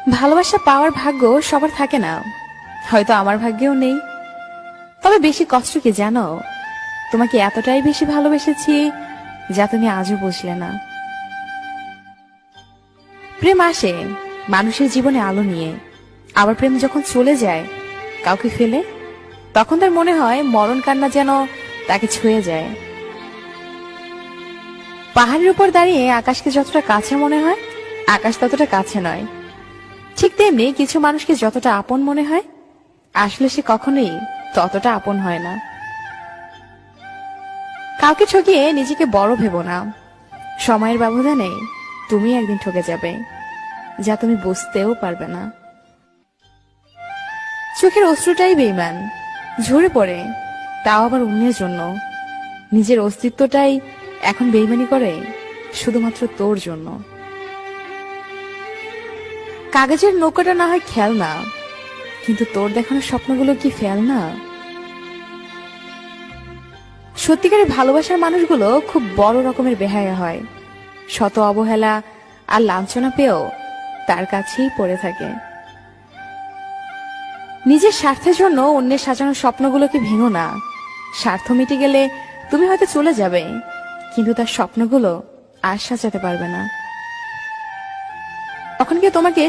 ভালোবাসা পাওয়ার ভাগ্য সবার থাকে না, হয়তো আমার ভাগ্যেও নেই। তবে বেশি কষ্ট কি জানো, তোমাকে এতটাই বেশি ভালোবেসেছি যা তুমি আজও বুঝলে না। প্রেম আসে মানুষের জীবনে আলো নিয়ে, আবার প্রেম যখন চলে যায় কাউকে ফেলে, তখন তার মনে হয় মরণ কান্না যেন তাকে ছুঁয়ে যায়। পাহাড়ের উপর দাঁড়িয়ে আকাশকে যতটা কাছে মনে হয়, আকাশ ততটা কাছে নয়। ঠিক তেমনি কিছু মানুষকে যতটা আপন মনে হয়, আসলে সে কখনোই ততটা আপন হয় না। কাউকে ঠকিয়ে নিজেকে বড় ভেবো না, সময়ের ব্যবধানে তুমি একদিন ঠকে যাবে, যা তুমি বুঝতেও পারবে না। চোখের অশ্রুটাই বেঈমান, ঝরে পড়ে, তাও আবার অন্যের জন্য। নিজের অস্তিত্বটাই এখন বেঈমানি করে শুধুমাত্র তোর জন্য। কাগজের নৌকাটা না হয় খেলনা, কিন্তু তোর দেখানো স্বপ্নগুলো কি ফেলনা? সত্যিকারের ভালোবাসার মানুষগুলো খুব বড় রকমের বেহায়া হয়, শত অবহেলা আর লাঞ্ছনা পেয়েও তার কাছেই পড়ে থাকে। নিজের স্বার্থের জন্য অন্যের সাজানো স্বপ্নগুলোকে ভেঙো না। স্বার্থ মিটে গেলে তুমি হয়তো চলে যাবে, কিন্তু তার স্বপ্নগুলো আর সাজাতে পারবে না। তখন কি তোমাকে